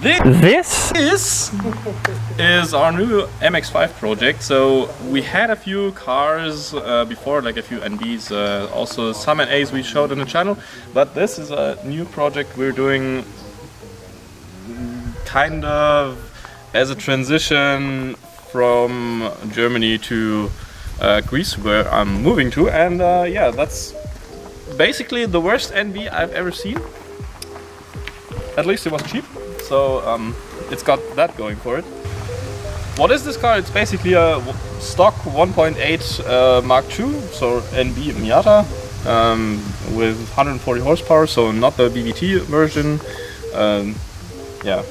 This is our new MX-5 project. So we had a few cars before, like a few NBs, also some NAs we showed on the channel, but this is a new project we're doing kind of as a transition from Germany to Greece, where I'm moving to, and yeah, that's basically the worst NB I've ever seen. At least it was cheap, so it's got that going for it. What is this car? It's basically a stock 1.8 Mark II, so NB Miata, with 140 horsepower, so not the BBT version. Yeah,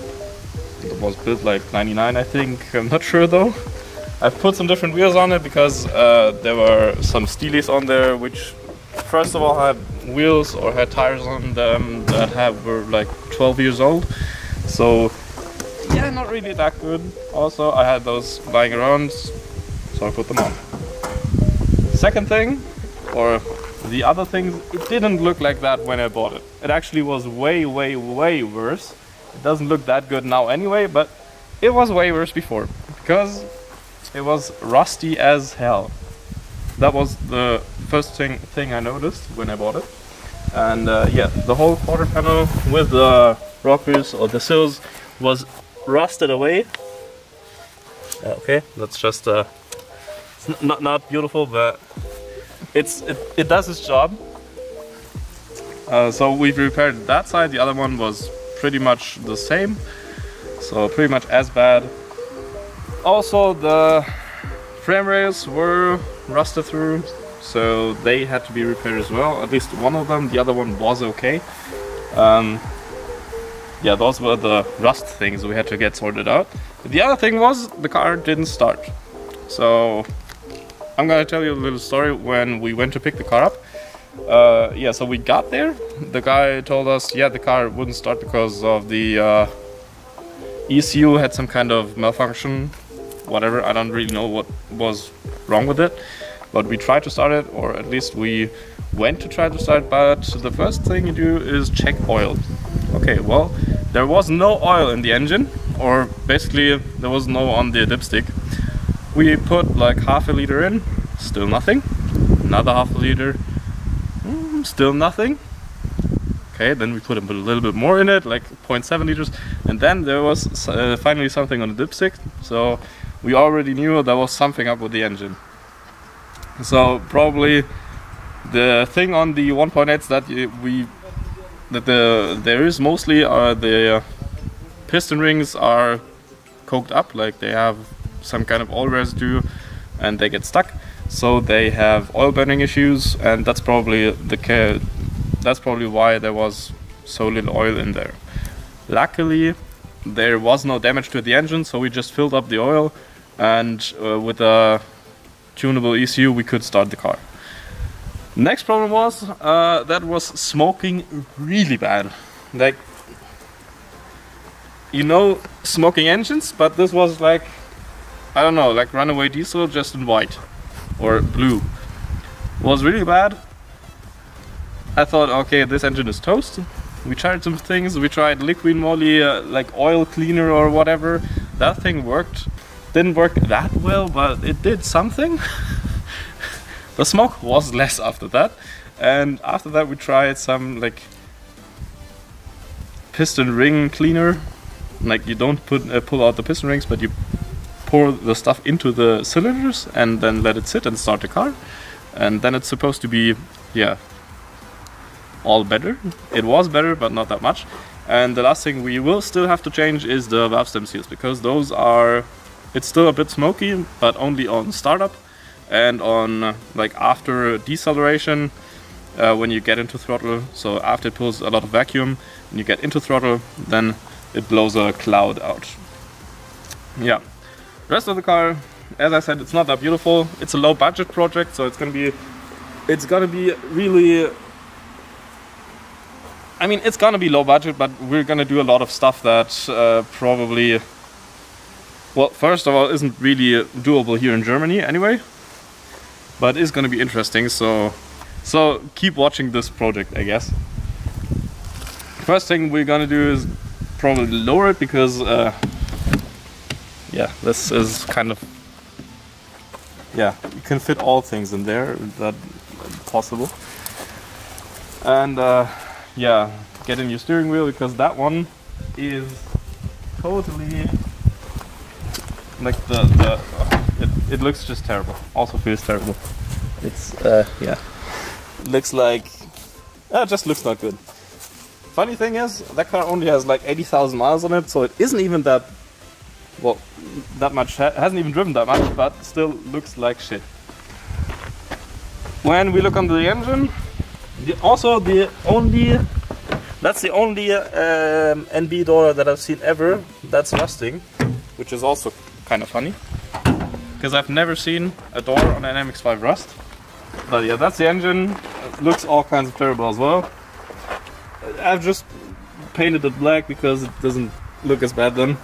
it was built like 99, I think. I'm not sure though. I've put some different wheels on it because there were some steelies on there, which first of all had wheels or had tires on them that were like 12 years old. So yeah, not really that good. Also, I had those lying around, so I put them on. Second thing, or the other thing, it didn't look like that when I bought it. It actually was way worse. It doesn't look that good now anyway, but it was way worse before because it was rusty as hell. That was the first thing I noticed when I bought it. And yeah, the whole quarter panel with the rockers or the sills was rusted away. Okay, that's just it's not beautiful, but it does its job. So we've repaired that side. The other one was pretty much the same, so pretty much as bad. Also, the frame rails were rusted through, so they had to be repaired as well. At least one of them. The other one was okay. Yeah, those were the rust things we had to get sorted out. The other thing was the car didn't start. So I'm gonna tell you a little story when we went to pick the car up. Yeah, so we got there. The guy told us, yeah, the car wouldn't start because of the ECU had some kind of malfunction. Whatever, I don't really know what was wrong with it. But we tried to start it, or at least we went to try to start it, but the first thing you do is check oil. Okay, well, there was no oil in the engine, or basically there was no on the dipstick. We put like half a liter in, still nothing. Another half a liter, still nothing. Okay, then we put a little bit more in it, like 0.7 liters, and then there was finally something on the dipstick, so we already knew there was something up with the engine. So probably the thing on the 1.8s that there is mostly are the piston rings are coked up, like they have some kind of oil residue and they get stuck, so they have oil burning issues, and that's probably why there was so little oil in there. Luckily there was no damage to the engine, so we just filled up the oil, and with a tunable ECU we could start the car. Next problem was that was smoking really bad. Like, you know, smoking engines, but this was like, I don't know, like runaway diesel just in white or blue. It was really bad. I thought, okay, this engine is toast. We tried some things. We tried liquid moly, like oil cleaner or whatever. That thing worked. Didn't work that well, but it did something. The smoke was less after that, and after that we tried some like piston ring cleaner. Like, you don't pull out the piston rings, but you pour the stuff into the cylinders and then let it sit and start the car, and then it's supposed to be, yeah, all better. It was better, but not that much. And the last thing we will still have to change is the valve stem seals, because those are, it's still a bit smoky, but only on startup. And on like after deceleration, when you get into throttle, so after it pulls a lot of vacuum and you get into throttle, then it blows a cloud out. Yeah, rest of the car, as I said, it's not that beautiful. It's a low budget project, so it's gonna be really, I mean, it's gonna be low budget, but we're gonna do a lot of stuff that probably, well, first of all, isn't really doable here in Germany anyway. But it's gonna be interesting, so keep watching this project, I guess. First thing we're gonna do is probably lower it because yeah, this is kind of, yeah, you can fit all things in there that possible. And yeah, get a new steering wheel because that one is totally like it looks just terrible. Also feels terrible. It's yeah, looks like it just looks not good. Funny thing is, that car only has like 80,000 miles on it, so it isn't even that, well, that much, hasn't even driven that much, but still looks like shit. When we look under the engine, that's the only NB door that I've seen ever that's rusting, which is also kind of funny, because I've never seen a door on an MX-5 rust. But yeah, that's the engine. It looks all kinds of terrible as well. I've just painted it black because it doesn't look as bad then.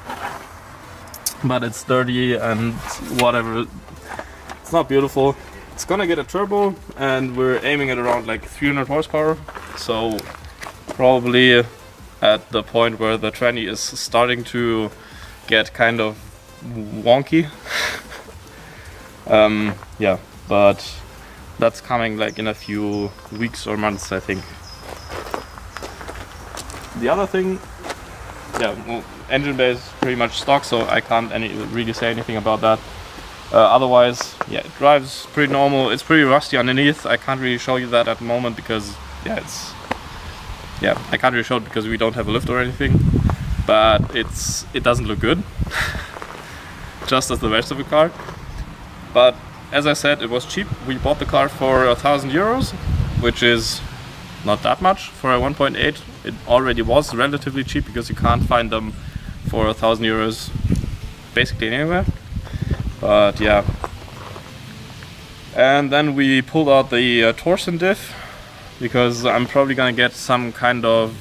But it's dirty and whatever. It's not beautiful. It's gonna get a turbo and we're aiming at around like 300 horsepower. So probably at the point where the tranny is starting to get kind of wonky. Yeah, but that's coming like in a few weeks or months, I think. The other thing, yeah, well, engine bay is pretty much stock, so I can't really say anything about that. Otherwise, yeah, it drives pretty normal. It's pretty rusty underneath. I can't really show you that at the moment because, yeah, I can't really show it because we don't have a lift or anything. But it doesn't look good, just as the rest of the car. But as I said, it was cheap. We bought the car for 1,000 euros, which is not that much for a 1.8. It already was relatively cheap because you can't find them for 1,000 euros basically anywhere. But yeah. And then we pulled out the torsion diff because I'm probably gonna get some kind of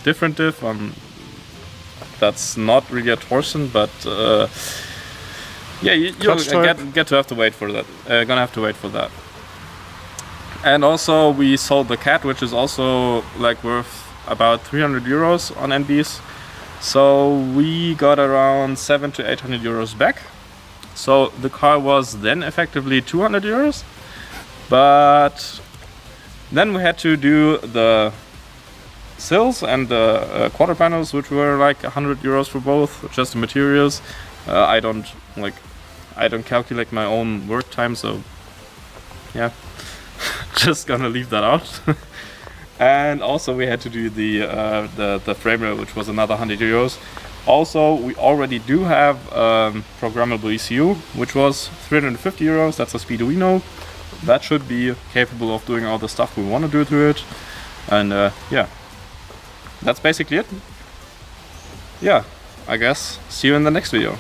different diff. That's not really a torsion, but yeah, you'll get to have to wait for that. Gonna have to wait for that. And also we sold the cat, which is also like worth about 300 euros on NBs. So we got around 700 to 800 euros back. So the car was then effectively 200 euros. But then we had to do the sills and the quarter panels, which were like 100 euros for both, just the materials. I don't calculate my own work time, so yeah. Just gonna leave that out. And also we had to do the frame rail, which was another 100 euros. Also, we already do have programmable ECU, which was 350 euros. That's a Speeduino. That should be capable of doing all the stuff we want to do to it. And yeah, that's basically it. Yeah, I guess see you in the next video.